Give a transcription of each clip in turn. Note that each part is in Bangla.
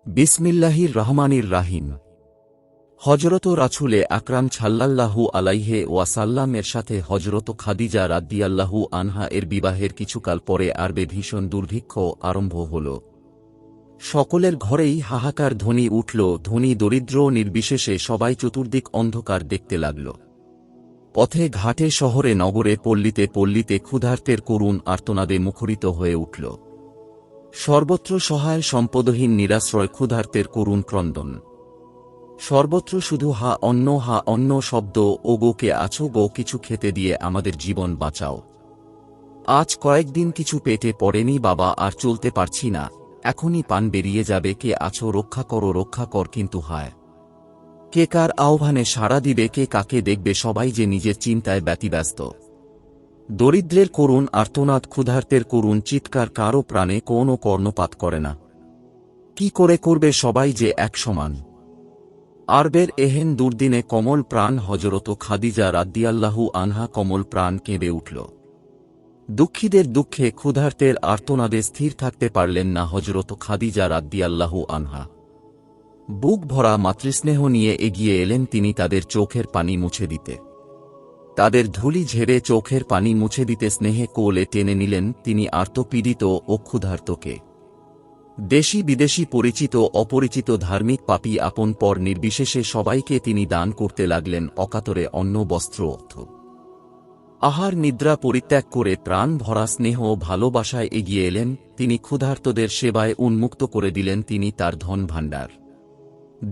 বিসমিল্লাহির রহমানির রাহিম। হজরত রাসূলে আকরাম সাল্লাল্লাহু আলাইহি ওয়াসাল্লাম এর সাথে হজরত খাদিজা রাদিয়াল্লাহু আনহা এর বিবাহের কিছুকাল পরে আরবে ভীষণ দুর্ভিক্ষ আরম্ভ হল। সকলের ঘরেই হাহাকার ধ্বনি উঠল, ধনী দরিদ্র নির্বিশেষে সবাই চতুর্দিক অন্ধকার দেখতে লাগল। পথে ঘাটে শহরে নগরে পল্লীতে পল্লীতে ক্ষুধার্তের করুণ আর্তনাদে মুখরিত হয়ে উঠল। সর্বত্র সহায় সম্পদহীন নিরাশ্রয় ক্ষুধার্তের করুণ ক্রন্দন। সর্বত্র শুধু হা অন্ন শব্দ, ও গো কে আছো গো, কিছু খেতে দিয়ে আমাদের জীবন বাঁচাও। আজ কয়েকদিন কিছু পেটে পড়েনি বাবা, আর চলতে পারছি না, এখনই পান বেরিয়ে যাবে, কে আছো রক্ষা করো রক্ষা কর। কিন্তু হায়, কে কার আহ্বানে সাড়া দিবে, কে কাকে দেখবে, সবাই যে নিজের চিন্তায় ব্যতিব্যস্ত। দরিদ্রের করুণ আর্তনাদ, ক্ষুধার্তের করুণ চিৎকার কারও প্রাণে কোনো কর্ণপাত করে না। কি করে করবে সবাই যে এক সমান। আরবের এহেন দুর্দিনে কমল প্রাণ হজরত খাদিজা রাদিয়াল্লাহু আনহা কমল প্রাণ কেঁদে উঠল। দুঃখীদের দুঃখে ক্ষুধার্তের আর্তনাদে স্থির থাকতে পারলেন না হজরত খাদিজা রাদিয়াল্লাহু আনহা। বুক ভরা মাতৃস্নেহ নিয়ে এগিয়ে এলেন তিনি তাদের চোখের পানি মুছে দিতে। তাদের ধুলি ঝেড়ে চোখের পানি মুছে দিতে স্নেহে কোলে টেনে নিলেন তিনি আর্তপীড়িত ও ক্ষুধার্তকে। দেশি বিদেশি, পরিচিত অপরিচিত, ধার্মিক পাপী, আপন পর নির্বিশেষে সবাইকে তিনি দান করতে লাগলেন অকাতরে অন্ন বস্ত্র অর্থ। আহার নিদ্রা পরিত্যাগ করে প্রাণ ভরা স্নেহ ভালোবাসায় এগিয়ে এলেন তিনি, ক্ষুধার্তদের সেবায় উন্মুক্ত করে দিলেন তিনি তার ধন ভাণ্ডার।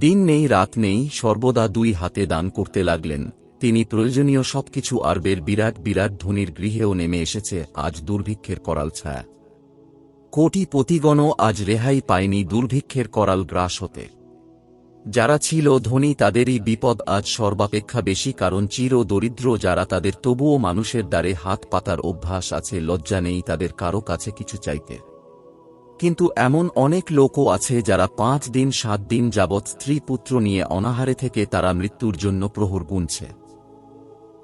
দিন নেই রাত নেই, সর্বদা দুই হাতে দান করতে লাগলেন তিনি প্রয়োজনীয় সবকিছু। আরবের বিরাট বিরাট ধনীর গৃহেও নেমে এসেছে আজ দুর্ভিক্ষের করাল ছায়া। কোটিপতিগণও আজ রেহাই পায়নি দুর্ভিক্ষের করাল গ্রাস হতে। যারা ছিল ধনী তাদেরই বিপদ আজ সর্বাপেক্ষা বেশি, কারণ চির দরিদ্র যারা তাদের তবুও মানুষের দ্বারে হাত পাতার অভ্যাস আছে, লজ্জা নেই তাদের কারো কাছে কিছু চাইতে। কিন্তু এমন অনেক লোকও আছে যারা 5 দিন 7 দিন যাবৎ স্ত্রী পুত্র নিয়ে অনাহারে থেকে তারা মৃত্যুর জন্য প্রহর গুনছে,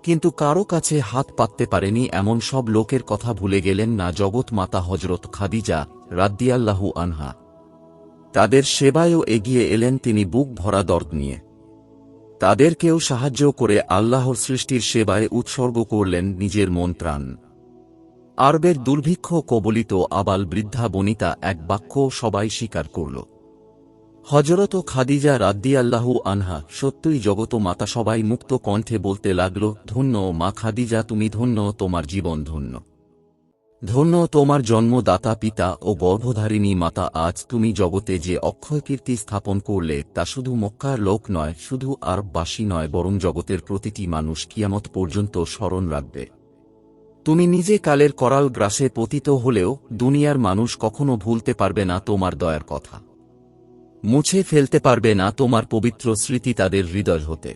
কিন্তু কারো কাছে হাত পাততে পারেনি। এমন সব লোকের কথা ভুলে গেলেন না জগৎ মাতা হজরত খাদিজা রাদিয়াল্লাহু আনহা। তাদের সেবায়ও এগিয়ে এলেন তিনি বুক ভরা দর্দ নিয়ে। তাদেরকেও সাহায্য করে আল্লাহর সৃষ্টির সেবায় উৎসর্গ করলেন নিজের মন প্রাণ। আরবের দুর্ভিক্ষ কবলিত আবাল বৃদ্ধা বনিতা এক বাক্য সবাই স্বীকার করল, হজরত খাদিজা রাদিয়াল্লাহু আনহা সত্যই জগত মাতা। সবাই মুক্ত কণ্ঠে বলতে লাগল, ধন্য মা খাদিজা, তুমি ধন্য, তোমার জীবন ধন্য, ধন্য তোমার জন্মদাতা পিতা ও গর্ভধারিণী মাতা। আজ তুমি জগতে যে অক্ষয় কীর্তি স্থাপন করলে তা শুধু মক্কার লোক নয়, শুধু আরববাসী নয়, বরং জগতের প্রতিটি মানুষ কিয়ামত পর্যন্ত স্মরণ রাখবে। তুমি নিজে কালের করাল গ্রাসে পতিত হলেও দুনিয়ার মানুষ কখনো ভুলতে পারবে না তোমার দয়ার কথা, মুছে ফেলতে পারবে না তোমার পবিত্র স্মৃতি তাদের হৃদয় হতে।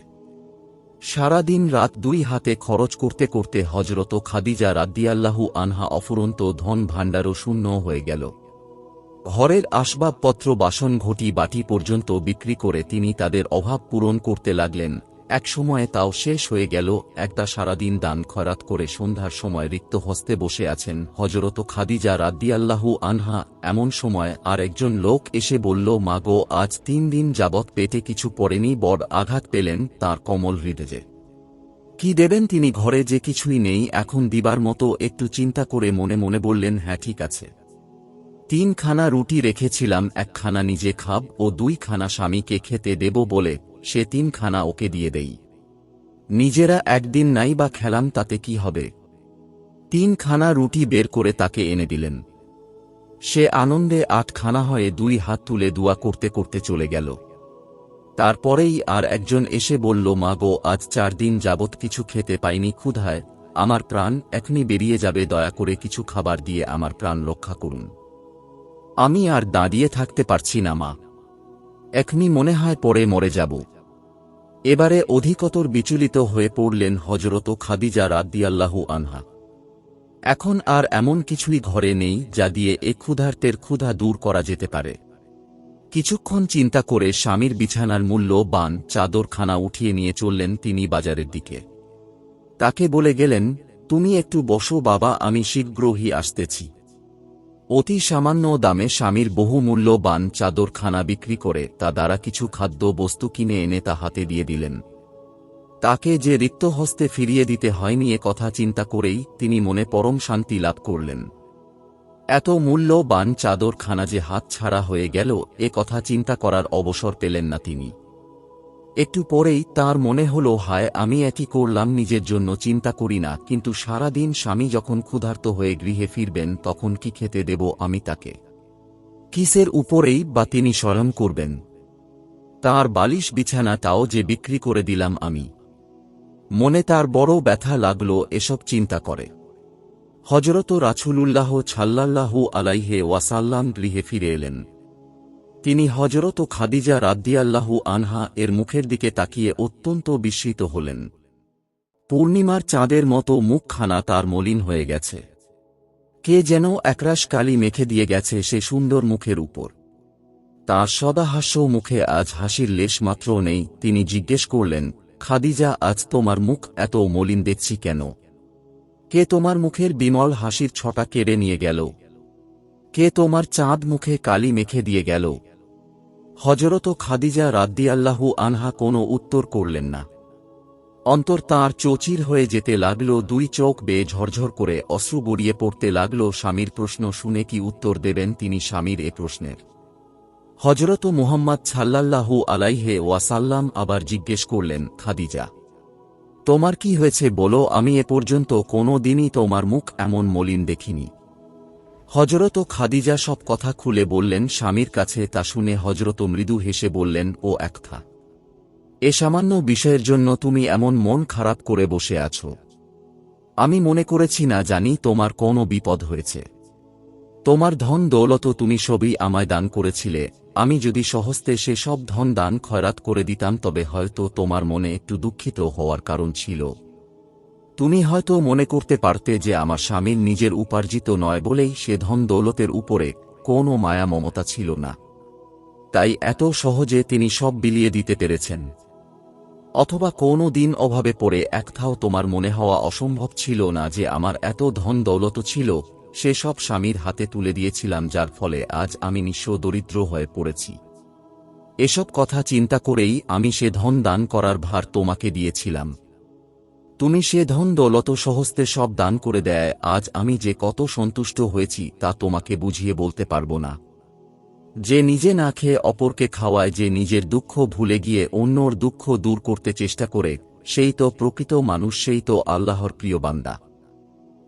সারা দিন রাত দুই হাতে খরচ করতে করতে হজরত খাদিজা রাদিয়াল্লাহু আনহা অফুরন্ত ধন ভাণ্ডারও শূন্য হয়ে গেল। ঘরের আসবাবপত্র, বাসন ঘটি বাটি পর্যন্ত বিক্রি করে তিনি তাদের অভাব পূরণ করতে লাগলেন। এক সময়ে তাও শেষ হয়ে গেল। একটা সারাদিন দান খয়রাত করে সন্ধ্যার সময় রিক্ত হস্তে বসে আছেন হজরত খাদিজা রাদিয়াল্লাহু আনহা। এমন সময় আর একজন লোক এসে বলল, মা গো, আজ 3 দিন যাবৎ পেটে কিছু পড়েনি। বড় আঘাত পেলেন তাঁর কমল হৃদয়ে। কি দেবেন তিনি? ঘরে যে কিছুই নেই এখন দিবার মতো। একটু চিন্তা করে মনে মনে বললেন, হ্যাঁ ঠিক আছে, 3 খানা রুটি রেখেছিলাম, 1 খানা নিজে খাব ও 2 খানা স্বামীকে খেতে দেব বলে সে 3 খানা ওকে দিয়ে দেই। নিজেরা একদিন নাই বা খেলাম, তাতে কি হবে? 3 খানা রুটি বের করে তাকে এনে দিলেন। সে আনন্দে 8 খানা হয়ে 2 হাত তুলে দোয়া করতে করতে চলে গেল। তারপরেই আর একজন এসে বলল, মা গো, আজ 4 দিন যাবৎ কিছু খেতে পাইনি, ক্ষুধায় আমার প্রাণ এখনই বেরিয়ে যাবে, দয়া করে কিছু খাবার দিয়ে আমার প্রাণ রক্ষা করুন। আমি আর দাঁড়িয়ে থাকতে পারছি না মা, এখনই মনে হয় পড়ে মরে যাব। এবারে অধিকতর বিচলিত হয়ে পড়লেন হজরত খাদিজা রাদিয়াল্লাহু আনহা। এখন আর এমন কিছুই ঘরে নেই যা দিয়ে এ ক্ষুধার্তের ক্ষুধা দূর করা যেতে পারে। কিছুক্ষণ চিন্তা করে স্বামীর বিছানার মূল্যবান চাদরখানা উঠিয়ে নিয়ে চললেন তিনি বাজারের দিকে। তাকে বলে গেলেন, তুমি একটু বসো বাবা, আমি শীঘ্রই আসতেছি। অতি সামান্য দামে স্বামীর বহুমূল্যবান চাদরখানা বিক্রি করে তা দ্বারা কিছু খাদ্য বস্তু কিনে এনে তা হাতে দিয়ে দিলেন। তাকে যে রিক্ত হস্তে ফিরিয়ে দিতে হয়নি এ কথা চিন্তা করেই তিনি মনে পরম শান্তি লাভ করলেন। এত মূল্যবান চাদরখানা যে হাত ছাড়া হয়ে গেল এ কথা চিন্তা করার অবসর পেলেন না তিনি। একটু পরেই তার মনে হল, হায়, আমি একই করলাম, নিজের জন্য চিন্তা করি না, কিন্তু সারা দিন স্বামী যখন ক্ষুধার্ত হয়ে গৃহে ফিরবেন তখন কি খেতে দেব আমি তাকে? কিসের উপরেই বা তিনি শয়ন করবেন? তার বালিশ বিছানাটাও যে বিক্রি করে দিলাম আমি। মনে তার বড় ব্যথা লাগল এসব চিন্তা করে। হযরত রাসূলুল্লাহ সাল্লাল্লাহু আলাইহি ওয়াসাল্লাম গৃহে ফিরে এলেন। তিনি হযরত খাদিজা রাদিয়াল্লাহু আনহা এর মুখের দিকে তাকিয়ে অত্যন্ত বিস্মিত হলেন। পূর্ণিমার চাঁদের মতো মুখখানা তার মলিন হয়ে গেছে। কে যেন একরাশ কালি মেখে দিয়ে গেছে সে সুন্দর মুখের উপর। তার সদাহাস্য মুখে আজ হাসির লেশমাত্র নেই। তিনি জিজ্ঞেস করলেন, খাদিজা, আজ তোমার মুখ এত মলিন দেখছি কেন? কে তোমার মুখের বিমল হাসির ছটা কেড়ে নিয়ে গেল? কে তোমার চাঁদ মুখে কালি মেখে দিয়ে গেল? হযরত খাদিজা রাদিয়াল্লাহু আনহা কোনো উত্তর করলেন না। অন্তর তাঁর চৌচির হয়ে যেতে লাগল, দুই চোখ বেয়ে ঝরঝর করে অশ্রু গড়িয়ে পড়তে লাগল। স্বামীর প্রশ্ন শুনে কি উত্তর দেবেন তিনি স্বামীর এ প্রশ্নের? হযরত মুহাম্মদ সাল্লাল্লাহু আলাইহি ওয়াসাল্লাম আবার জিজ্ঞেস করলেন, খাদিজা, তোমার কি হয়েছে বলো? আমি এ পর্যন্ত কোনো দিনই তোমার মুখ এমন মলিন দেখিনি। হযরত খাদিজা সব কথা খুলে বললেন স্বামীর কাছে। তা শুনে হযরত মৃদু হেসে বললেন, ও একথা, এ সামান্য বিষয়ের জন্য তুমি এমন মন খারাপ করে বসে আছো? আমি মনে করেছি না জানি তোমার কোনো বিপদ হয়েছে। তোমার ধন দৌলত তুমি সবই আমায় দান করেছিলে। আমি যদি সহস্তে সে সব ধন দান খয়রাত করে দিতাম তবে হয়তো তোমার মনে একটু দুঃখিত হওয়ার কারণ ছিল। তুমি হয়তো মনে করতে পারতে যে আমার স্বামীর নিজের উপার্জিত নয় বলেই সে ধন দৌলতের উপরে কোনো মায়া মমতা ছিল না, তাই এত সহজে তিনি সব বিলিয়ে দিতে পেরেছেন। অথবা কোনো দিন অভাবে পড়ে একথাও তোমার মনে হওয়া অসম্ভব ছিল না যে আমার এত ধন দৌলত ছিল, সে সব স্বামীর হাতে তুলে দিয়েছিলাম, যার ফলে আজ আমি নিঃস্ব দরিদ্র হয়ে পড়েছি। এসব কথা চিন্তা করেই আমি সে ধন দান করার ভার তোমাকে দিয়েছিলাম। তুমি সে ধন দৌলত সহস্তে সব দান করে দেয় আজ আমি যে কত সন্তুষ্ট হয়েছি তা তোমাকে বুঝিয়ে বলতে পারব না। যে নিজে না খেয়ে অপরকে খাওয়ায়, যে নিজের দুঃখ ভুলে গিয়ে অন্যর দুঃখ দূর করতে চেষ্টা করে, সেই তো প্রকৃত মানুষ, সেই তো আল্লাহর প্রিয় বান্দা।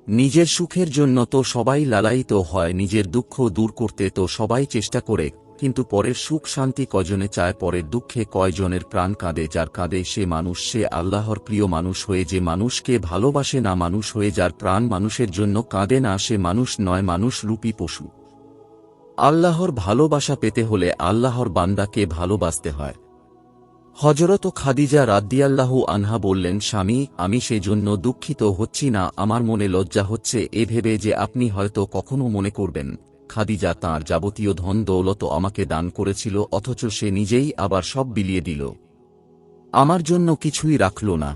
নিজের সুখের জন্য তো সবাই লালায়িত হয়, নিজের দুঃখ দূর করতে তো সবাই চেষ্টা করে, কিন্তু পরের সুখ শান্তি কজনে চায়, পরের দুঃখে কয়জনের প্রাণ কাঁদে? যার কাঁদে সে মানুষ, সে আল্লাহর প্রিয় মানুষ হয়ে যে মানুষকে ভালোবাসে না, মানুষ হয়ে যার প্রাণ মানুষের জন্য কাঁদে না, সে মানুষ নয়, মানুষ রূপী পশু। আল্লাহর ভালোবাসা পেতে হলে আল্লাহর বান্দাকে ভালোবাসতে হয়। হযরত খাদিজা রাদিয়াল্লাহু আনহা বললেন, স্বামী, আমি সেজন্য দুঃখিত হচ্ছি না, আমার মনে লজ্জা হচ্ছে এ ভেবে যে আপনি হয়তো কখনো মনে করবেন খাদিজা তাঁর যাবতীয় ধন দৌলত আমাকে দান করেছিল, অথচ সে নিজেই আবার সব বিলিয়ে দিল, আমার জন্য কিছুই রাখল না।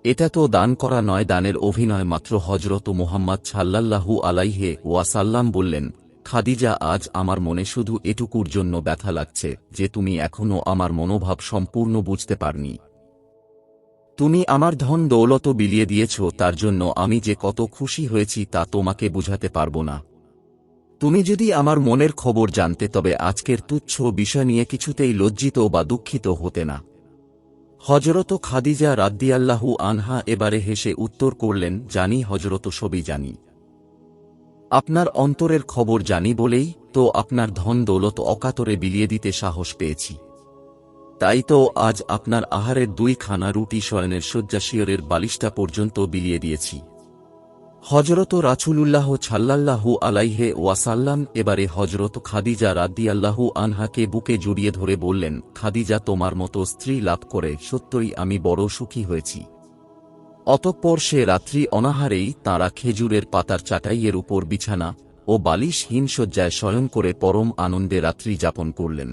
এটা তো দান করা নয়, দানের অভিনয় মাত্র। হযরত মুহাম্মদ সাল্লাল্লাহু আলাইহি ওয়াসাল্লাম বললেন, খাদিজা, আজ আমার মনে শুধু এটুকুর জন্য ব্যথা লাগছে যে তুমি এখনো আমার মনোভাব সম্পূর্ণ বুঝতে পারনি। তুমি আমার ধন দৌলত বিলিয়ে দিয়েছ, তার জন্য আমি যে কত খুশি হয়েছি তা তোমাকে বুঝাতে পারব না। তুমি যদি আমার মনের খবর জানতে তবে আজকের তুচ্ছ বিষয় নিয়ে কিছুতেই লজ্জিত বা দুঃখিত হতে না। হযরত খাদিজা রাদিয়াল্লাহু আনহা এবারে হেসে উত্তর করলেন, জানি হযরত, সবই জানি। আপনার অন্তরের খবর জানি বলেই তো আপনার ধন দৌলত অকাতরে বিলিয়ে দিতে সাহস পেয়েছি। তাই তো আজ আপনার আহারের 2 খানা রুটি, শয়নের শয্যা, শিয়রের বালিশটা পর্যন্ত বিলিয়ে দিয়েছি। হযরত রাসূলুল্লাহ সাল্লাল্লাহু আলাইহি ওয়াসাল্লাম এবারে হযরত খাদিজা রাদিয়াল্লাহু আনহাকে বুকে জড়িয়ে ধরে বললেন, খাদিজা, তোমার মতো স্ত্রী লাভ করে সত্যই আমি বড় সুখী হয়েছি। অতঃপর সে রাত্রি অনাহারেই তাঁরা খেজুরের পাতার চাটাইয়ের উপর বিছানা ও বালিশহীন শয্যায় শয়ন করে পরম আনন্দে রাত্রি যাপন করলেন।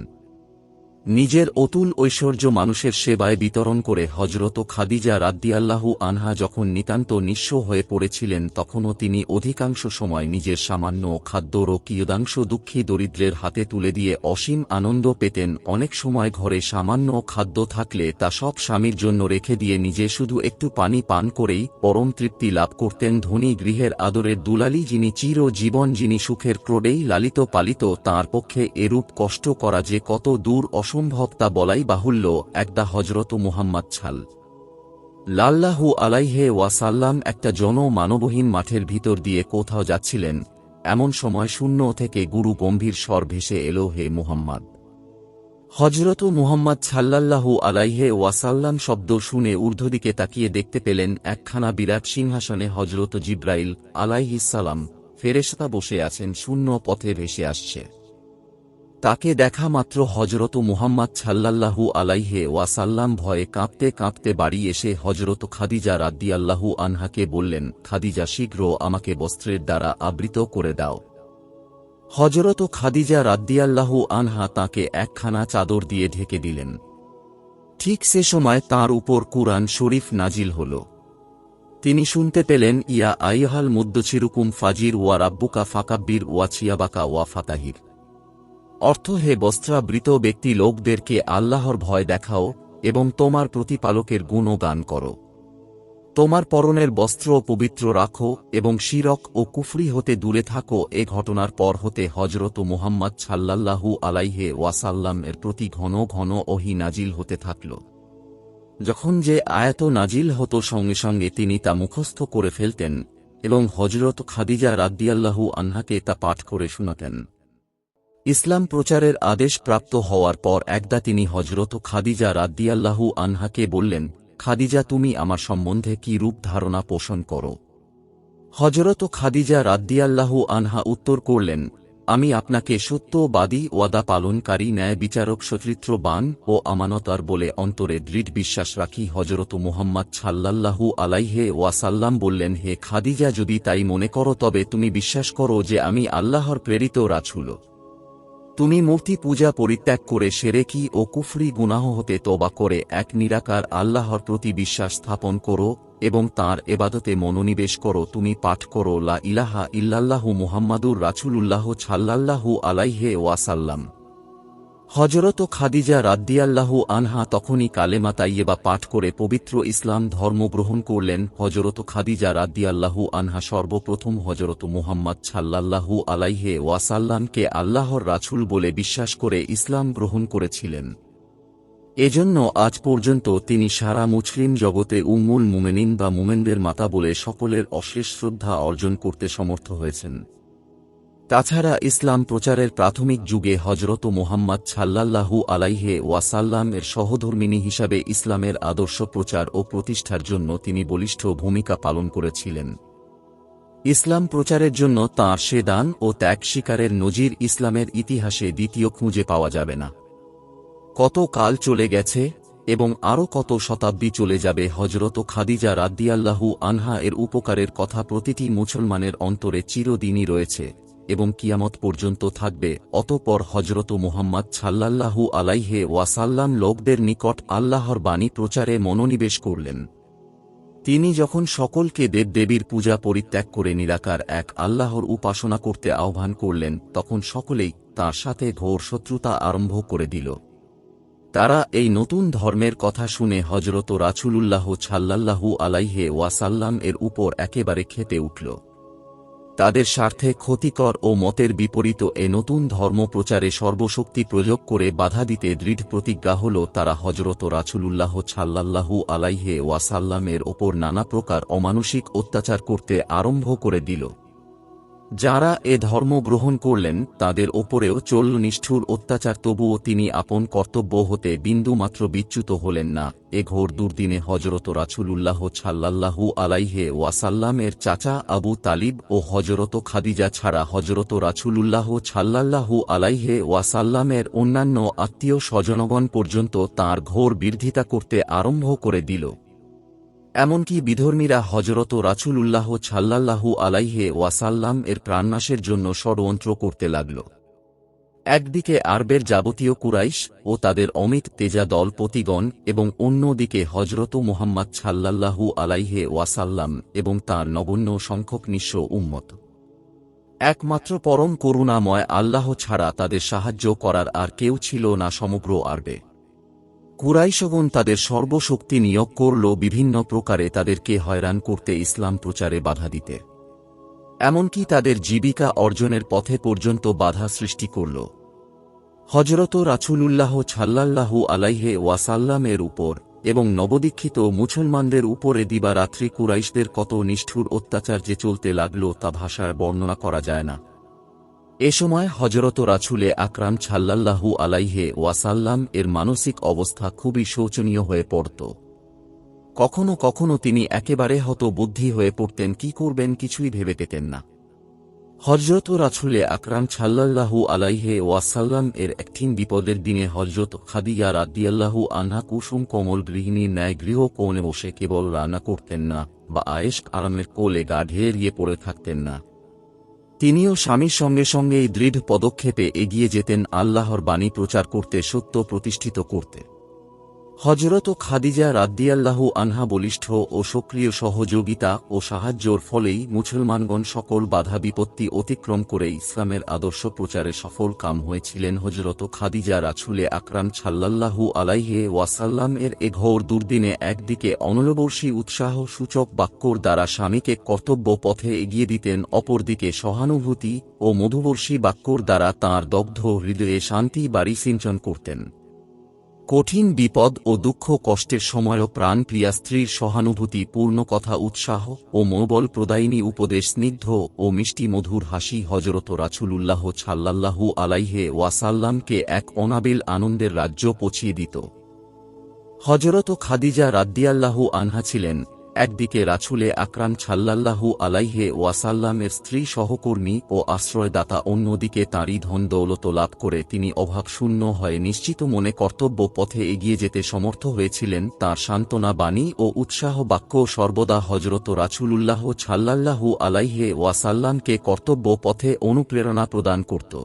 নিজের অতুল ঐশ্বর্য মানুষের সেবায় বিতরণ করে হযরত খাদিজা রাদিয়াল্লাহু আনহা যখন নিতান্ত নিঃস্ব হয়ে পড়েছিলেন তখনও তিনি অধিকাংশ সময় নিজের সামান্য খাদ্য ও কিয়দাংশ দুঃখী দরিদ্রের হাতে তুলে দিয়ে অসীম আনন্দ পেতেন। অনেক সময় ঘরে সামান্য খাদ্য থাকলে তা সব স্বামীর জন্য রেখে দিয়ে নিজে শুধু একটু পানি পান করেই পরম তৃপ্তি লাভ করতেন। ধনী গৃহের আদরের দুলালি যিনি চিরজীবন, যিনি সুখের ক্রোড়েই লালিত পালিত, তাঁর পক্ষে এরূপ কষ্ট করা যে কত দূর অসম্ভব তা বলাই বাহুল্য। একদা হযরত মুহাম্মদ সাল্লাল্লাহু আলাইহি ওয়াসাল্লাম একটা মানবহীন মাঠের ভিতর দিয়ে কোথাও যাচ্ছিলেন। এমন সময় শূন্য থেকে গুরু গম্ভীর স্বর ভেসে এলো, হে মুহাম্মদ। হযরত মুহাম্মদ সাল্লাল্লাহু আলাইহি ওয়াসাল্লাম শব্দ শুনে ঊর্ধ্বদিকে তাকিয়ে দেখতে পেলেন একখানা বিরাট সিংহাসনে হযরত জিবরাইল আলাইহিস সালাম ফেরেশতা বসে আছেন, শূন্য পথে ভেসে আসছে। তাকে দেখা মাত্র হযরত মুহাম্মদ সাল্লাল্লাহু আলাইহি ওয়াসাল্লাম ভয়ে কাঁপতে কাঁপতে বাড়ি এসে হযরত খাদিজা রাদিয়াল্লাহু আনহাকে বললেন, খাদিজা, শীঘ্র আমাকে বস্ত্রের দ্বারা আবৃত করে দাও। হযরত খাদিজা রাদিয়াল্লাহু আনহা তাকে একখানা চাদর দিয়ে ঢেকে দিলেন। ঠিক সে সময় তাঁর উপর কুরআন শরীফ নাজিল হল। তিনি শুনতে পেলেন, ইয়া আইয়ুহাল মুদ্দাসসিরুকুম ফাজির ওয়া রাব্বুকা ফাকাব্বির ওয়া ছিয়াবাকা ওয়া ফাতাহির। অর্থ, হে বস্ত্রাবৃত ব্যক্তি, লোকদেরকে আল্লাহর ভয় দেখাও এবং তোমার প্রতিপালকের গুণগান করো। তোমার পরনের বস্ত্র পবিত্র রাখো এবং শিরক ও কুফরি হতে দূরে থাকো। এ ঘটনার পর হতে হযরত মুহাম্মদ সাল্লাল্লাহু আলাইহি ওয়াসাল্লাম এর প্রতি ঘন ঘন ওহী নাজিল হতে থাকল। যখন যে আয়াত নাজিল হতো সঙ্গে সঙ্গে তিনি তা মুখস্থ করে ফেলতেন এবং হযরত খাদিজা রাদিয়াল্লাহু আনহাকে তা পাঠ করে শোনাতেন। ইসলাম প্রচারের আদেশ প্রাপ্ত হওয়ার পর একদা তিনি হযরত খাদিজা রাদিয়াল্লাহু আনহাকে বললেন, খাদিজা, তুমি আমার সম্বন্ধে কি রূপ ধারণা পোষণ করো? হযরত খাদিজা রাদিয়াল্লাহু আনহা উত্তর করলেন, আমি আপনাকে সত্যবাদী, ওয়াদা পালনকারী, ন্যায় বিচারক, সচরিত্রবান ও আমানতার বলে অন্তরে দৃঢ় বিশ্বাস রাখি। হযরত মুহাম্মদ সাল্লাল্লাহু আলাইহি ওয়াসাল্লাম বললেন, হে খাদিজা, যদি তাই মনে করো তবে তুমি বিশ্বাস করো যে আমি আল্লাহর প্রেরিত রাসূল। তুমি মূর্তি পূজা পরিত্যাগ করে শিরকি ও কুফরি গুনাহ হতে তওবা করে এক নিরাকার আল্লাহর প্রতি বিশ্বাস স্থাপন করো এবং তাঁর ইবাদতে মনোনিবেশ করো। তুমি পাঠ করো, লা ইলাহা ইল্লাল্লাহু মুহাম্মাদুর রাসূলুল্লাহ সাল্লাল্লাহু আলাইহি ওয়াসাল্লাম। হযরত খাদিজা রাদিয়াল্লাহু আনহা তখনই কালেমা তাইয়্যিবা পাঠ করে পবিত্র ইসলাম ধর্ম গ্রহণ করলেন। হযরত খাদিজা রাদিয়াল্লাহু আনহা সর্বপ্রথম হযরত মুহাম্মদ সাল্লাল্লাহু আলাইহি ওয়াসাল্লামকে আল্লাহর রাসূল বলে বিশ্বাস করে ইসলাম গ্রহণ করেছিলেন। এজন্য আজ পর্যন্ত তিনি সারা মুসলিম জগতে উম্মুল মুমিনিন বা মুমিনদের মাতা বলে সকলের অশেষ শ্রদ্ধা অর্জন করতে সমর্থ হয়েছেন। তাছাড়া ইসলাম প্রচারের প্রাথমিক যুগে হযরত মুহাম্মদ সাল্লাল্লাহু আলাইহি ওয়াসাল্লাম এর সহধর্মিণী হিসাবে ইসলামের আদর্শ প্রচার ও প্রতিষ্ঠার জন্য তিনি বলিষ্ঠ ভূমিকা পালন করেছিলেন। ইসলাম প্রচারের জন্য তাঁর সে দান ও ত্যাগ স্বীকারের নজির ইসলামের ইতিহাসে দ্বিতীয় খুঁজে পাওয়া যাবে না। কত কাল চলে গেছে এবং আরও কত শতাব্দী চলে যাবে, হযরত খাদিজা রাদিয়াল্লাহু আনহা এর উপকারের কথা প্রতিটি মুসলমানের অন্তরে চিরদিনই রয়েছে এবং কিয়ামত পর্যন্ত থাকবে। অতঃপর হযরত মুহাম্মদ সাল্লাল্লাহু আলাইহি ওয়াসাল্লাম লোকদের নিকট আল্লাহর বাণী প্রচারে মনোনিবেশ করলেন। তিনি যখন সকলকে দেবদেবীর পূজা পরিত্যাগ করে নিরাকার এক আল্লাহর উপাসনা করতে আহ্বান করলেন, তখন সকলেই তাঁর সাথে ঘোর শত্রুতা আরম্ভ করে দিল। তারা এই নতুন ধর্মের কথা শুনে হযরত রাসূলুল্লাহ সাল্লাল্লাহু আলাইহি ওয়াসাল্লাম এর উপর একেবারে ক্ষেপে উঠল। তাদের স্বার্থে ক্ষতিকর ও মতের বিপরীত এ নতুন ধর্ম প্রচারে সর্বশক্তি প্রয়োগ করে বাধা দিতে দৃঢ় প্রতিজ্ঞা হল। তারা হযরত রাসূলুল্লাহ সাল্লাল্লাহু আলাইহি ওয়াসাল্লামের ওপর নানা প্রকার অমানুষিক অত্যাচার করতে আরম্ভ করে দিল। যারা এ ধর্ম গ্রহণ করলেন তাদের ওপরেও চলল নিষ্ঠুর অত্যাচার, তবুও তিনি আপন কর্তব্য হতে বিন্দুমাত্র বিচ্যুত হলেন না। এ ঘোর দুর্দিনে হযরত রাসূলুল্লাহ সাল্লাল্লাহু আলাইহি ওয়াসাল্লামের চাচা আবু তালিব ও হযরত খাদিজা ছাড়া হযরত রাসূলুল্লাহ সাল্লাল্লাহু আলাইহি ওয়াসাল্লামের অন্যান্য আত্মীয় স্বজনগণ পর্যন্ত তাঁর ঘোর বিরোধিতা করতে আরম্ভ করে দিল। এমনকি বিধর্মীরা হযরত রাসূলুল্লাহ সাল্লাল্লাহু আলাইহি ওয়াসাল্লাম এর প্রাণনাশের জন্য ষড়যন্ত্র করতে লাগল। একদিকে আরবের যাবতীয় কুরাইশ ও তাদের অমিত তেজা দলপতিগণ এবং অন্যদিকে হজরত মুহাম্মদ সাল্লাল্লাহু আলাইহি ওয়াসাল্লাম এবং তাঁর নগণ্য সংখ্যক নিঃস্ব উম্মত। একমাত্র পরম করুণাময় আল্লাহ ছাড়া তাদের সাহায্য করার আর কেউ ছিল না সমগ্র আরবে। কুরাইশগণ তাদের সর্বশক্তি নিয়োগ করল বিভিন্ন প্রকারে তাদেরকে হয়রান করতে, ইসলাম প্রচারে বাধা দিতে, এমনকি তাদের জীবিকা অর্জনের পথে পর্যন্ত বাধা সৃষ্টি করল। হযরত রাসূলুল্লাহ সাল্লাল্লাহু আলাইহি ওয়াসাল্লামের উপর এবং নবদীক্ষিত মুসলমানদের উপরে দিবারাত্রি কুরাইশদের কত নিষ্ঠুর অত্যাচার যে চলতে লাগল তা ভাষায় বর্ণনা করা যায় না। এ সময় হযরত রাসূলে আকরাম সাল্লাল্লাহু আলাইহি ওয়াসাল্লাম এর মানসিক অবস্থা খুবই শোচনীয় হয়ে পড়ত। কখনো কখনো তিনি একেবারে হতবুদ্ধি হয়ে পড়তেন, কি করবেন কিছুই ভেবে পেতেন না। হযরত রাসূলে আকরাম সাল্লাল্লাহু আলাইহি ওয়াসাল্লাম এর একদিন বিপদের দিনে হযরত খাদিজা রাদিয়াল্লাহু আনহা কুসুম কোমল গৃহিণীর ন্যায় গৃহ কোণে বসে কেবল রান্না করতেন না বা আয়েশ আরামের কোলে গা ঢেলিয়ে পড়ে থাকতেন না, তিনিও স্বামীর সঙ্গে সঙ্গে এই দৃঢ় পদক্ষেপে এগিয়ে যেতেন আল্লাহর বাণী প্রচার করতে, সত্য প্রতিষ্ঠিত করতে। হযরত খাদিজা রাদিয়াল্লাহু আনহা বলিষ্ঠ ও সক্রিয় সহযোগিতা ও সাহায্যর ফলেই মুসলমানগণ সকল বাধা বিপত্তি অতিক্রম করে ইসলামের আদর্শ প্রচারে সফল কাম হয়েছিলেন। হযরত খাদিজা রাসূলে আকরাম সাল্লাল্লাহু আলাইহি ওয়াসাল্লাম এর এ ঘোর দুর্দিনে একদিকে অনলবর্ষী উৎসাহ সূচক বাক্যর দ্বারা স্বামীকে কর্তব্য পথে এগিয়ে দিতেন, অপরদিকে সহানুভূতি ও মধুবর্ষী বাক্যর দ্বারা তাঁর দগ্ধ হৃদয়ে শান্তি বাড়ি সিঞ্চন করতেন। কঠিন বিপদ ও দুঃখ কষ্টের সময়ও প্রাণপ্রিয়া স্ত্রীর সহানুভূতি পূর্ণ কথা, উৎসাহ ও মনোবল প্রদায়িনী উপদেশ, স্নিগ্ধ ও মিষ্টি মধুর হাসি হযরত রাসূলুল্লাহ সাল্লাল্লাহু আলাইহি ওয়াসাল্লামকে এক অনাবিল আনন্দের রাজ্য পৌঁছিয়ে দিত। হযরত খাদিজা রাদিয়াল্লাহু আনহা ছিলেন একদিকে রাসূলে আকরাম সাল্লাল্লাহু আলাইহি ওয়াসাল্লামের স্ত্রী, সহকর্মী ও আশ্রয়দাতা, অন্যদিকে তাঁরই ধন দৌলত লাভ করে তিনি অভাবশূন্য হয়ে নিশ্চিত মনে কর্তব্য পথে এগিয়ে যেতে সমর্থ হয়েছিলেন। তাঁর সান্ত্বনা বাণী ও উৎসাহ বাক্য সর্বদা হযরত রাসূলুল্লাহ সাল্লাল্লাহু আলাইহি ওয়াসাল্লামকে কর্তব্য পথে অনুপ্রেরণা প্রদান করত।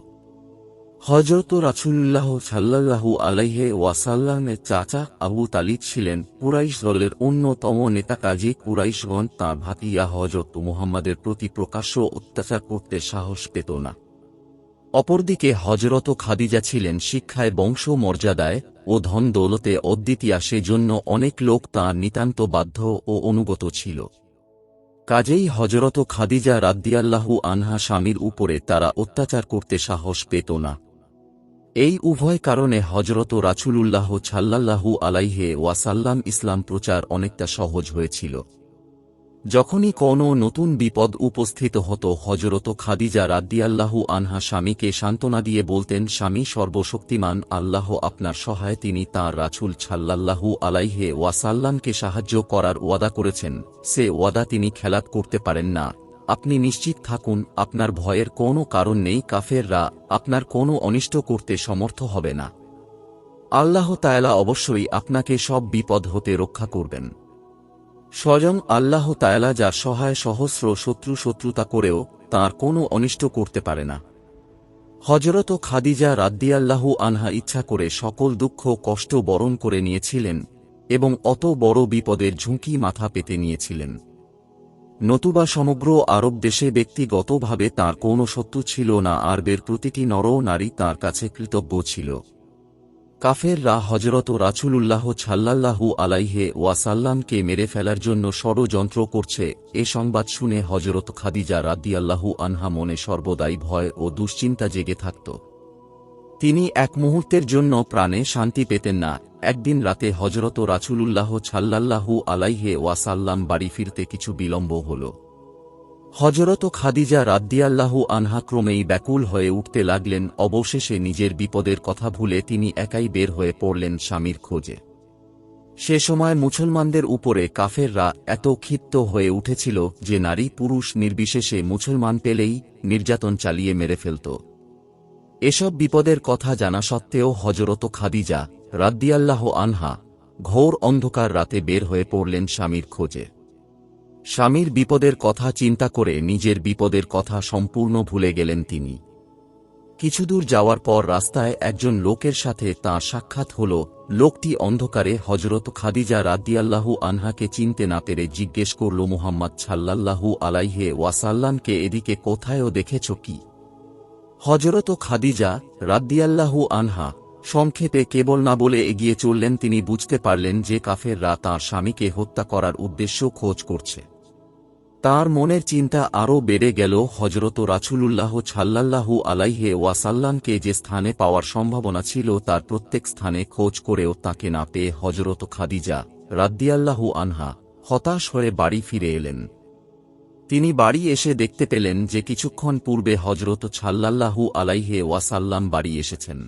হযরত রাসূলুল্লাহ সাল্লাল্লাহু আলাইহি ওয়াসাল্লামের চাচা আবু তালিব ছিলেন কুরাইশ দলের অন্যতম নেতা, কাজী কুরাইশগণ তাঁর ভাতিজা হযরত মুহাম্মাদের প্রতি প্রকাশ্য অত্যাচার করতে সাহস পেত না। অপরদিকে হযরত খাদিজা ছিলেন শিক্ষায়, বংশ মর্যাদায় ও ধন দৌলতে অদ্বিতীয়া, সেজন্য অনেক লোক তাঁর নিতান্ত বাধ্য ও অনুগত ছিল। কাজেই হযরত খাদিজা রাদিয়াল্লাহু আনহা স্বামীর উপরে তারা অত্যাচার করতে সাহস পেত না। এই উভয় কারণে হযরত রাসূলুল্লাহ সাল্লাল্লাহু আলাইহি ওয়াসাল্লাম ইসলাম প্রচার অনেকটা সহজ হয়েছিল। যখনই কোনো নতুন বিপদ উপস্থিত হতো হযরত খাদিজা রাদিয়াল্লাহু আনহা স্বামীকে সান্ত্বনা দিয়ে বলতেন, স্বামী সর্বশক্তিমান আল্লাহ আপনার সহায়, তিনি তাঁর রাসূল সাল্লাল্লাহু আলাইহি ওয়াসাল্লামকে সাহায্য করার ওয়াদা করেছেন, সে ওয়াদা তিনি খেলাপ করতে পারেন না। আপনি নিশ্চিত থাকুন, আপনার ভয়ের কোনো কারণ নেই, কাফেররা আপনার কোনো অনিষ্ট করতে সমর্থ হবে না। আল্লাহ তাআলা অবশ্যই আপনাকে সব বিপদ হতে রক্ষা করবেন। স্বয়ং আল্লাহ তাআলা যার সহায় সহস্র শত্রুতা করেও তাঁর কোনো অনিষ্ট করতে পারে না। হযরত খাদিজা রাদিয়াল্লাহু আনহা ইচ্ছা করে সকল দুঃখ কষ্ট বরণ করে নিয়েছিলেন এবং অত বড় বিপদের ঝুঁকি মাথা পেতে নিয়েছিলেন। নতুবা সমগ্র আরব দেশে ব্যক্তিগতভাবে তাঁর কোনো শত্রু ছিল না, আরবের প্রতিটি নর নারী তাঁর কাছে কৃতজ্ঞ ছিল। কাফেররা হযরত রাসূলুল্লাহ সাল্লাল্লাহু আলাইহি ওয়াসাল্লামকে মেরে ফেলার জন্য ষড়যন্ত্র করছে, এ সংবাদ শুনে হযরত খাদিজা রাদিয়াল্লাহু আনহা মনে সর্বদাই ভয় ও দুশ্চিন্তা জেগে থাকত। তিনি এক মুহূর্তের জন্য প্রাণে শান্তি পেতেন না। একদিন রাতে হযরত রাসূলুল্লাহ সাল্লাল্লাহু আলাইহি ওয়াসাল্লাম বাড়ি ফিরতে কিছু বিলম্ব হল। হযরত খাদিজা রাদিয়াল্লাহু আনহা ক্রমেই ব্যাকুল হয়ে উঠতে লাগলেন। অবশেষে নিজের বিপদের কথা ভুলে তিনি একাই বের হয়ে পড়লেন স্বামীর খোঁজে। সে সময় মুসলমানদের উপরে কাফেররা এত ক্ষিপ্ত হয়ে উঠেছিল যে নারী পুরুষ নির্বিশেষে মুসলমান পেলেই নির্যাতন চালিয়ে মেরে ফেলত। এসব বিপদের কথা জানা সত্ত্বেও হযরত খাদিজা রাদিয়াল্লাহু আনহা ঘোর অন্ধকার রাতে বের হয়ে পড়লেন স্বামীর খোঁজে। স্বামীর বিপদের কথা চিন্তা করে নিজের বিপদের কথা সম্পূর্ণ ভুলে গেলেন তিনি। কিছুদূর যাওয়ার পর রাস্তায় একজন লোকের সাথে তাঁর সাক্ষাৎ হল। লোকটি অন্ধকারে হযরত খাদিজা রাদিয়াল্লাহু আনহাকে চিনতে না পেরে জিজ্ঞেস করল, মুহাম্মদ সাল্লাল্লাহু আলাইহি ওয়াসাল্লামকে এদিকে কোথায়ও দেখেছ কি? হযরত খাদিজা রাদিয়াল্লাহু আনহা সংক্ষেপে কেবল না বলে এগিয়ে চললেন। তিনি বুঝতে পারলেন যে কাফেররা তাঁর স্বামীকে হত্যা করার উদ্দেশ্য খোঁজ করছে। তার মনের চিন্তা আরও বেড়ে গেল। হযরত রাসূলুল্লাহ সাল্লাল্লাহু আলাইহি ওয়াসাল্লামকে যে স্থানে পাওয়ার সম্ভাবনা ছিল তার প্রত্যেক স্থানে খোঁজ করেও তাকে না পেয়ে হযরত খাদিজা রাদিয়াল্লাহু আনহা হতাশ হয়ে বাড়ি ফিরে এলেন। তিনি বাড়ি এসে দেখতে পেলেন যে কিছুক্ষণ পূর্বে হযরত সাল্লাল্লাহু আলাইহি ওয়াসাল্লাম বাড়ি এসেছেন।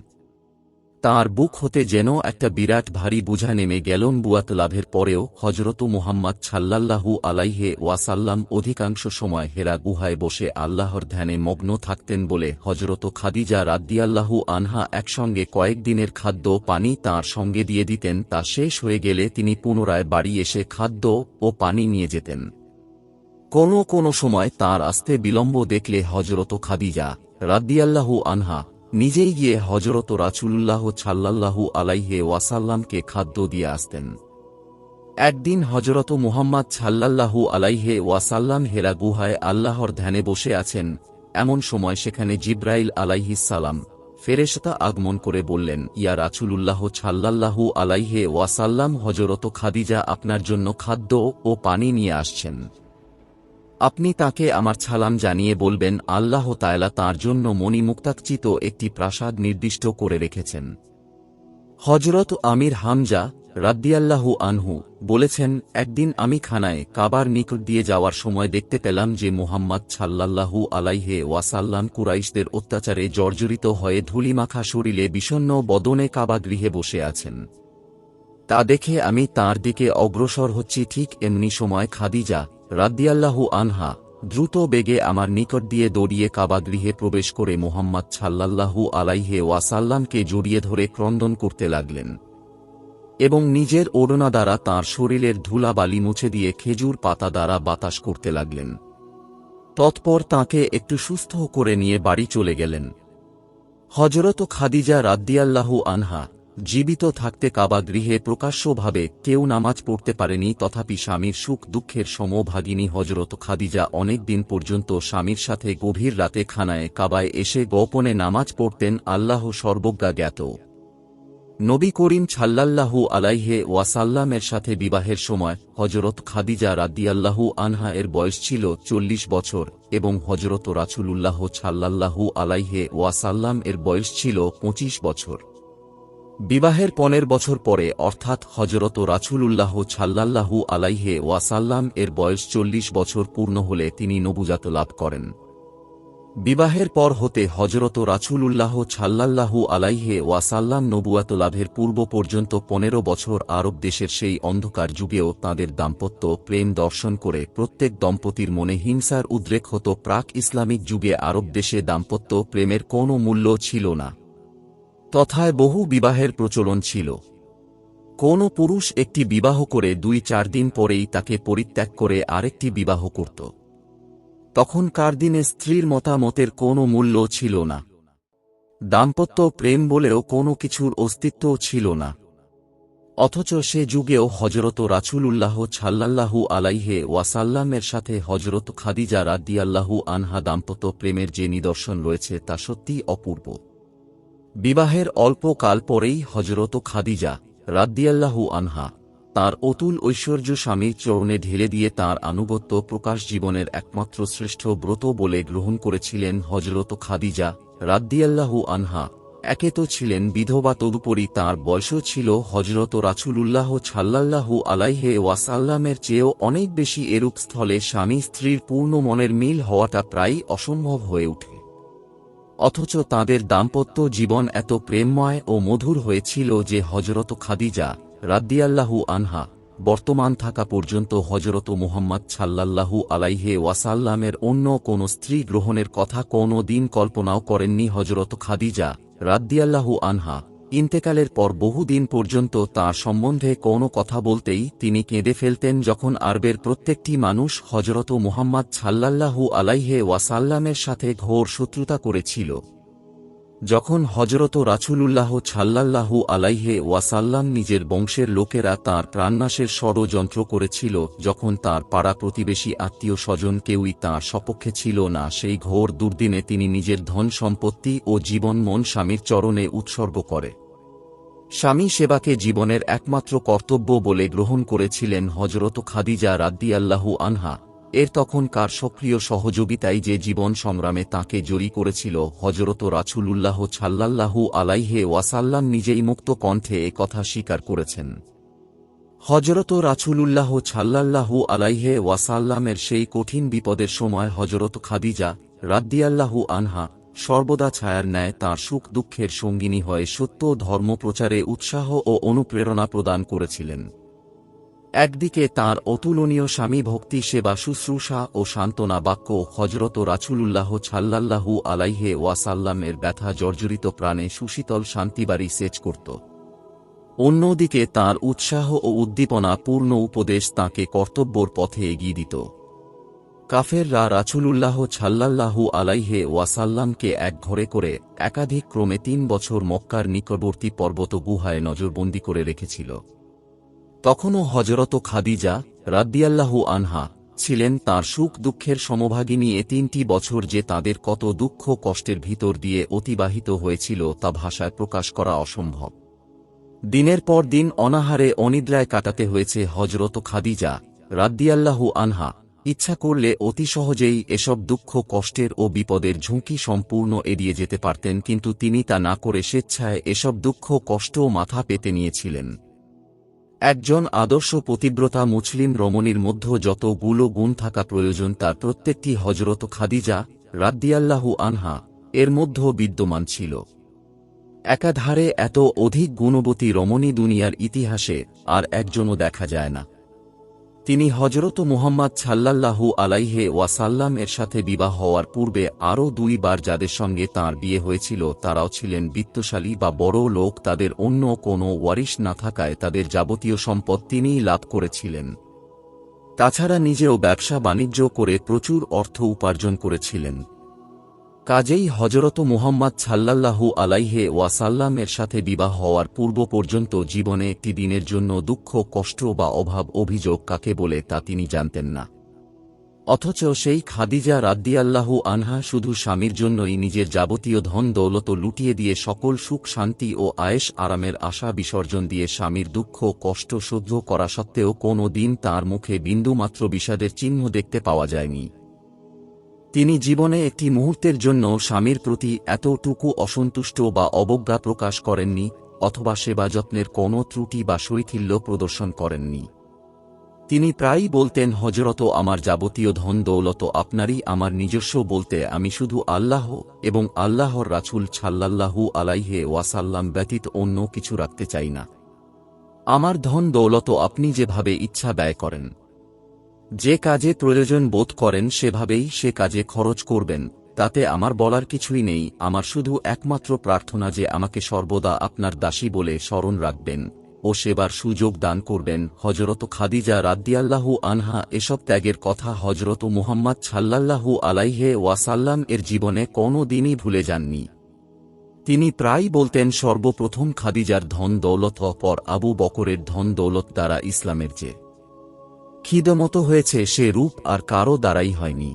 তাঁর বুক হতে যেন একটা বিরাট ভারী বোঝা নেমে গেল। বুয়াত লাভের পরেও হযরত মুহাম্মদ সাল্লাল্লাহু আলাইহি ওয়াসাল্লাম অধিকাংশ সময় হেরা গুহায় বসে আল্লাহর ধ্যানে মগ্ন থাকতেন বলে হযরত খাদিজা রাদিয়াল্লাহু আনহা একসঙ্গে কয়েকদিনের খাদ্য পানি তাঁর সঙ্গে দিয়ে দিতেন। তা শেষ হয়ে গেলে তিনি পুনরায় বাড়ি এসে খাদ্য ও পানি নিয়ে যেতেন। কোনো সময় তাঁর আসতে বিলম্ব দেখলে হযরত খাদিজা রাদিয়াল্লাহু আনহা নিজেই গিয়ে হযরত রাসূলুল্লাহ সাল্লাল্লাহু আলাইহি ওয়াসাল্লামকে খাদ্য দিয়ে আসতেন। একদিন হযরত মুহাম্মদ সাল্লাল্লাহু আলাইহি ওয়াসাল্লাম হেরা গুহায় আল্লাহর ধ্যানে বসে আছেন। এমন সময় সেখানে জিবরাইল আলাইহিস সালাম ফেরেশতা আগমন করে বললেন, ইয়া রাসূলুল্লাহ সাল্লাল্লাহু আলাইহি ওয়াসাল্লাম, হযরত খাদিজা আপনার জন্য খাদ্য ও পানি নিয়ে আসছেন। আপনি তাকে আমার সালাম জানিয়ে বলবেন, আল্লাহ তাআলা তাঁর জন্য মণিমুক্তাকচিত একটি প্রাসাদ নির্দিষ্ট করে রেখেছেন। হযরত আমির হামজা রাদিয়াল্লাহু আনহু বলেছেন, একদিন আমি খানায় কাবার নিকট দিয়ে যাওয়ার সময় দেখতে পেলাম যে মুহাম্মদ সাল্লাল্লাহু আলাইহি ওয়াসাল্লাম কুরাইশদের অত্যাচারে জর্জরিত হয়ে ধূলিমাখা শরীরে বিষণ্ণ বদনে কাবা গৃহে বসে আছেন। তা দেখে আমি তাঁর দিকে অগ্রসর হচ্ছি। ঠিক এমনি সময় খাদিজা রাদিয়াল্লাহু আনহা দ্রুত বেগে আমার নিকট দিয়ে দৌড়িয়ে কাবা গৃহে প্রবেশ করে মুহাম্মদ সাল্লাল্লাহু আলাইহি ওয়াসাল্লামকে জড়িয়ে ধরে ক্রন্দন করতে লাগলেন এবং নিজের ওড়না দ্বারা তাঁর শরীরের ধুলাবালি মুছে দিয়ে খেজুর পাতা দ্বারা বাতাস করতে লাগলেন। তৎপর তাঁকে একটু সুস্থ করে নিয়ে বাড়ি চলে গেলেন। হযরত খাদিজা রাদিয়াল্লাহু আনহা জীবিত থাকতে কাবা গৃহে প্রকাশ্যভাবে কেউ নামাজ পড়তে পারেনি। তথাপি স্বামীর সুখ দুঃখের সমভাগিনী হযরত খাদিজা অনেক দিন পর্যন্ত স্বামীর সাথে গভীর রাতে খানায় কাবায় এসে গোপনে নামাজ পড়তেন। আল্লাহ সর্বজ্ঞা জ্ঞাত। নবী করিম সাল্লাল্লাহু আলাইহি ওয়াসাল্লামের সাথে বিবাহের সময় হযরত খাদিজা রাদিয়াল্লাহু আনহা এর বয়স ছিল 40 বছর এবং হযরত রাসূলুল্লাহ সাল্লাল্লাহু আলাইহি ওয়াসাল্লাম এর বয়স ছিল 25 বছর। বিবাহের 15 বছর পরে অর্থাৎ হযরত রাসূলুল্লাহ সাল্লাল্লাহু আলাইহি ওয়াসাল্লাম এর বয়স 40 বছর পূর্ণ হলে তিনি নবুয়ত লাভ করেন। বিবাহের পর হতে হযরত রাসূলুল্লাহ সাল্লাল্লাহু আলাইহি ওয়াসাল্লাম নবুয়ত লাভের পূর্ব পর্যন্ত 15 বছর আরব দেশের সেই অন্ধকার যুগেও তাঁদের দাম্পত্য প্রেম দর্শন করে প্রত্যেক দম্পতির মনে হিংসার উদ্রেক হতো। প্রাক ইসলামিক যুগে আরব দেশে দাম্পত্য প্রেমের কোনো মূল্য ছিল না। তথায় বহু বিবাহের প্রচলন ছিল। কোন পুরুষ একটি বিবাহ করে 2-4 দিন পরেই তাকে পরিত্যাগ করে আরেকটি বিবাহ করত। তখনকার দিনে স্ত্রীর মতামতের কোনো মূল্য ছিল না। দাম্পত্য প্রেম বলেও কোনো কিছুর অস্তিত্বও ছিল না। অথচ সে যুগেও হযরত রাসূলুল্লাহ সাল্লাল্লাহু আলাইহি ওয়াসাল্লামের সাথে হযরত খাদিজা রাদিয়াল্লাহু আনহা দাম্পত্য প্রেমের যে নিদর্শন রয়েছে তা সত্যিই অপূর্ব। বিবাহের অল্প কাল পরেই হযরত খাদিজা রাদিয়াল্লাহু আনহা তাঁর অতুল ঐশ্বর্য স্বামীর চরণে ঢেলে দিয়ে তাঁর আনুগত্য প্রকাশ জীবনের একমাত্র শ্রেষ্ঠ ব্রত বলে গ্রহণ করেছিলেন। হযরত খাদিজা রাদিয়াল্লাহু আনহা একে তো ছিলেন বিধবা, তদুপরি তাঁর বয়সও ছিল হযরত রাসূলুল্লাহ সাল্লাল্লাহু আলাইহি ওয়াসাল্লামের চেয়েও অনেক বেশি। এরূপ স্থলে স্বামী স্ত্রীর পূর্ণ মনের মিল হওয়াটা প্রায় অসম্ভব হয়ে ওঠে। অথচ তাঁদের দাম্পত্য জীবন এত প্রেমময় ও মধুর হয়েছিল যে হযরত খাদিজা রাদিয়াল্লাহু আনহা বর্তমান থাকা পর্যন্ত হযরত মুহাম্মদ সাল্লাল্লাহু আলাইহি ওয়াসাল্লামের অন্য কোন স্ত্রী গ্রহণের কথা কোনো দিন কল্পনাও করেননি। হযরত খাদিজা রাদিয়াল্লাহু আনহা ইন্তেকালের পর বহুদিন পর্যন্ত তাঁর সম্বন্ধে কোনো কথা বলতেই তিনি কেঁদে ফেলতেন। যখন আরবের প্রত্যেকটি মানুষ হযরত মুহাম্মদ সাল্লাল্লাহু আলাইহি ওয়াসাল্লামের সাথে ঘোর শত্রুতা করেছিল, যখন হজরত রাসূলুল্লাহ সাল্লাল্লাহু আলাইহি ওয়াসাল্লাম নিজের বংশের লোকেরা তাঁর প্রাণনাশের ষড়যন্ত্র করেছিল, যখন তাঁর পাড়া প্রতিবেশী আত্মীয় স্বজন কেউই তাঁর সপক্ষে ছিল না, সেই ঘোর দুর্দিনে তিনি নিজের ধন সম্পত্তি ও জীবন মন স্বামীর চরণে উৎসর্গ করে স্বামী সেবাকে জীবনের একমাত্র কর্তব্য বলে গ্রহণ করেছিলেন হজরত খাদিজা রাদিয়াল্লাহু আনহা। এর তখনকার সক্রিয় সহযোগিতাই যে জীবন সংগ্রামে তাঁকে জড়ি করেছিল। হজরত রাসূলুল্লাহ সাল্লাল্লাহু আলাইহি ওয়াসাল্লাম নিজেই মুক্ত কণ্ঠে এ কথা স্বীকার করেছেন। হজরত রাসূলুল্লাহ সাল্লাল্লাহু আলাইহি ওয়াসাল্লামের সেই কঠিন বিপদের সময় হজরত খাদিজা রাদিয়াল্লাহু আনহা সর্বদা ছায়ার ন্যায় তাঁর সুখ দুঃখের সঙ্গিনী হয়ে সত্য ধর্ম প্রচারে উৎসাহ ও অনুপ্রেরণা প্রদান করেছিলেন। একদিকে তাঁর অতুলনীয় স্বামী ভক্তি সেবা শুশ্রূষা ও সান্ত্বনা বাক্য হজরত রাসূলুল্লাহ সাল্লাল্লাহু আলাইহি ওয়াসাল্লামের ব্যথা জর্জরিত প্রাণে সুশীতল শান্তিবাড়ি সেচ করত। অন্যদিকে তাঁর উৎসাহ ও উদ্দীপনা পূর্ণ উপদেশ তাঁকে কর্তব্যর পথে এগিয়ে দিত। কাফেররা রাসূলুল্লাহ সাল্লাল্লাহু আলাইহি ওয়াসাল্লামকে এক ঘরে করে একাধিক ক্রমে ৩ বছর মক্কার নিকটবর্তী পর্বত গুহায় নজরবন্দি করে রেখেছিল। তখনও হজরত খাদিজা রাদিয়াল্লাহু আনহা ছিলেন তাঁর সুখ দুঃখের সমভাগিনী। ৩টি বছর যে তাদের কত দুঃখ কষ্টের ভিতর দিয়ে অতিবাহিত হয়েছিল তা ভাষায় প্রকাশ করা অসম্ভব। দিনের পর দিন অনাহারে অনিদ্রায় কাটাতে হয়েছে হজরত খাদিজা রাদিয়াল্লাহু আনহা। ইচ্ছা করলে অতি সহজেই এসব দুঃখ কষ্টের ও বিপদের ঝুঁকি সম্পূর্ণ এড়িয়ে যেতে পারতেন, কিন্তু তিনি তা না করে স্বেচ্ছায় এসব দুঃখ কষ্ট মাথা পেতে নিয়েছিলেন। একজন আদর্শ পতিব্রতা মুসলিম রমণীর মধ্যে যতগুলো গুণ থাকা প্রয়োজন তার প্রত্যেকটি হজরত খাদিজা রাদিয়াল্লাহু আনহা এর মধ্যে বিদ্যমান ছিল। একাধারে এত অধিক গুণবতী রমণী দুনিয়ার ইতিহাসে আর একজনও দেখা যায় না। তিনি হজরত মুহাম্মদ সাল্লাল্লাহু আলাইহি ওয়াসাল্লাম এর সাথে বিবাহ হওয়ার পূর্বে আরও 2 বার যাদের সঙ্গে তাঁর বিয়ে হয়েছিল তারাও ছিলেন বিত্তশালী বা বড় লোক। তাদের অন্য কোনো ওয়ারিশ না থাকায় তাদের যাবতীয় সম্পদ তিনিই লাভ করেছিলেন। তাছাড়া নিজেও ব্যবসা বাণিজ্য করে প্রচুর অর্থ উপার্জন করেছিলেন। কাজেই হজরত মুহাম্মদ সাল্লাল্লাহু আলাইহি ওয়াসাল্লাম এর সাথে বিবাহ হওয়ার পূর্ব পর্যন্ত জীবনে একটি দিনের জন্য দুঃখ কষ্ট বা অভাব অভিযোগ কাকে বলে তা তিনি জানতেন না। অথচ সেই খাদিজা রাদিয়াল্লাহু আনহা শুধু স্বামীর জন্যই নিজের যাবতীয় ধন দৌলত লুটিয়ে দিয়ে সকল সুখ শান্তি ও আয়েশ আরামের আশা বিসর্জন দিয়ে স্বামীর দুঃখ কষ্ট সহ্য করা সত্ত্বেও কোনো দিন তাঁর মুখে বিন্দুমাত্র বিষাদের চিহ্ন দেখতে পাওয়া যায়নি। তিনি জীবনে একটি মুহূর্তের জন্য স্বামীর প্রতি এতটুকু অসন্তুষ্ট বা অবজ্ঞা প্রকাশ করেননি, অথবা সেবা যত্নের কোনো ত্রুটি বা শৈথিল্য প্রদর্শন করেননি। তিনি প্রায়ই বলতেন, হজরত আমার যাবতীয় ধন দৌলত আপনারই, আমার নিজস্ব বলতে আমি শুধু আল্লাহ এবং আল্লাহর রাসূল সাল্লাল্লাহু আলাইহি ওয়াসাল্লাম ব্যতীত অন্য কিছু রাখতে চাই না। আমার ধন দৌলত আপনি যেভাবে ইচ্ছা ব্যয় করেন, যে কাজে প্রয়োজন বোধ করেন সেভাবেই সে কাজে খরচ করবেন, তাতে আমার বলার কিছুই নেই। আমার শুধু একমাত্র প্রার্থনা যে আমাকে সর্বদা আপনার দাসী বলে স্মরণ রাখবেন ও সেবার সুযোগ দান করবেন। হজরত খাদিজা রাদিয়াল্লাহু আনহা এসব ত্যাগের কথা হজরত মুহাম্মদ সাল্লাল্লাহু আলাইহি ওয়াসাল্লাম এর জীবনে কোনো দিনই ভুলে যাননি। তিনি প্রায়ই বলতেন, সর্বপ্রথম খাদিজার ধন দৌলত পর আবু বকরের ধন দৌলত দ্বারা ইসলামের যে খিদমত হয়েছে সে রূপ আর কারও দ্বারাই হয়নি।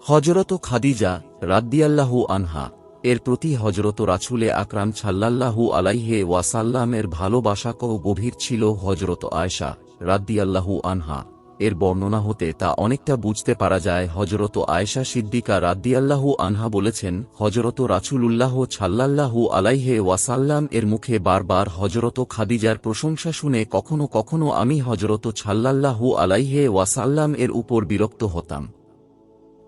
হজরত খাদিজা রাদিয়াল্লাহু আনহা এর প্রতি হজরত রাসূলে আকরাম সাল্লাল্লাহু আলাইহি ওয়াসাল্লামের ভালোবাসা কত গভীর ছিল। হজরত আয়েশা রাদিয়াল্লাহু আনহা এর বর্ণনা হতে তা অনেকটা বুঝতে পারা যায়। হজরত আয়েশা সিদ্দিকা রাদিয়াল্লাহু আনহা বলেছেন, হজরত রাসূলুল্লাহ সাল্লাল্লাহু আলাইহি ওয়াসাল্লাম এর মুখে বারবার হজরত খাদিজার প্রশংসা শুনে কখনো কখনো আমি হজরত সাল্লাল্লাহু আলাইহি ওয়াসাল্লাম এর উপর বিরক্ত হতাম।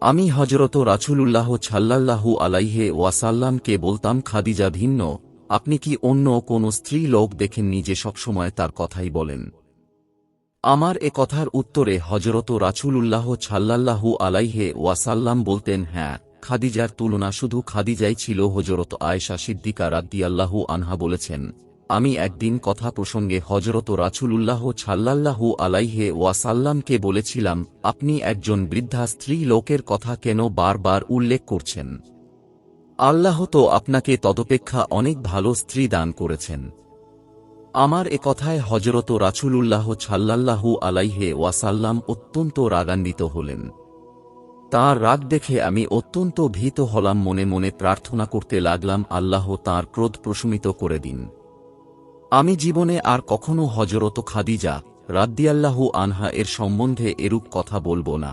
আমি হজরত রাসূলুল্লাহ সাল্লাল্লাহু আলাইহি ওয়াসাল্লামকে বলতাম, খাদিজা ভিন্ন, আপনি কি অন্য কোন স্ত্রী লোক দেখেননি যে সবসময় তার কথাই বলেন? আমার এ কথার উত্তরে হজরত রাসূলুল্লাহ সাল্লাল্লাহু আলাইহি ওয়াসাল্লাম বলতেন, হ্যাঁ, খাদিজার তুলনা শুধু খাদিজাই ছিল। হজরত আয়েশা সিদ্দিকা রাদিয়াল্লাহু আনহা বলেছেন, আমি একদিন কথা প্রসঙ্গে হজরত রাসূলুল্লাহ সাল্লাল্লাহু আলাইহি ওয়াসাল্লামকে বলেছিলাম, আপনি একজন বৃদ্ধা স্ত্রী লোকের কথা কেন বারবার উল্লেখ করছেন? আল্লাহ তো আপনাকে তদপেক্ষা অনেক ভালো স্ত্রী দান করেছেন। আমার এ কথায় হযরত রাসূলুল্লাহ সাল্লাল্লাহু আলাইহি ওয়াসাল্লাম অত্যন্ত রাগান্বিত হলেন। তাঁর রাগ দেখে আমি অত্যন্ত ভীত হলাম, মনে মনে প্রার্থনা করতে লাগলাম, আল্লাহ তাঁর ক্রোধ প্রশমিত করে দিন। আমি জীবনে আর কখনো হযরত খাদিজা রাদিয়াল্লাহু আনহা এর সম্বন্ধে এরূপ কথা বলবো না।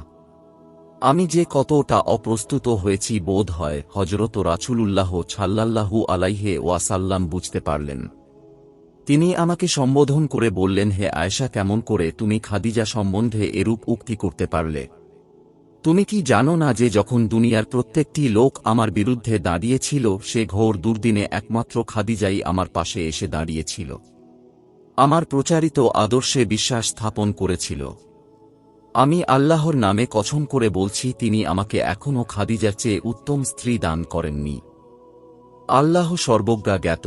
আমি যে কতটা অপ্রস্তুত হয়েছি বোধ হয় হযরত রাসূলুল্লাহ সাল্লাল্লাহু আলাইহি ওয়াসাল্লাম বুঝতে পারলেন। তিনি আমাকে সম্বোধন করে বললেন, হে আয়েশা, কেমন করে তুমি খাদিজা সম্বন্ধে এরূপ উক্তি করতে পারলে? তুমি কি জানো না যে যখন দুনিয়ার প্রত্যেকটি লোক আমার বিরুদ্ধে দাঁড়িয়েছিল, সে ঘোর দুর্দিনে একমাত্র খাদিজাই আমার পাশে এসে দাঁড়িয়েছিল, আমার প্রচারিত আদর্শে বিশ্বাস স্থাপন করেছিল। আমি আল্লাহর নামে কসম করে বলছি, তিনি আমাকে এখনও খাদিজার চেয়ে উত্তম স্ত্রী দান করেননি। আল্লাহ সর্বজ্ঞা জ্ঞাত।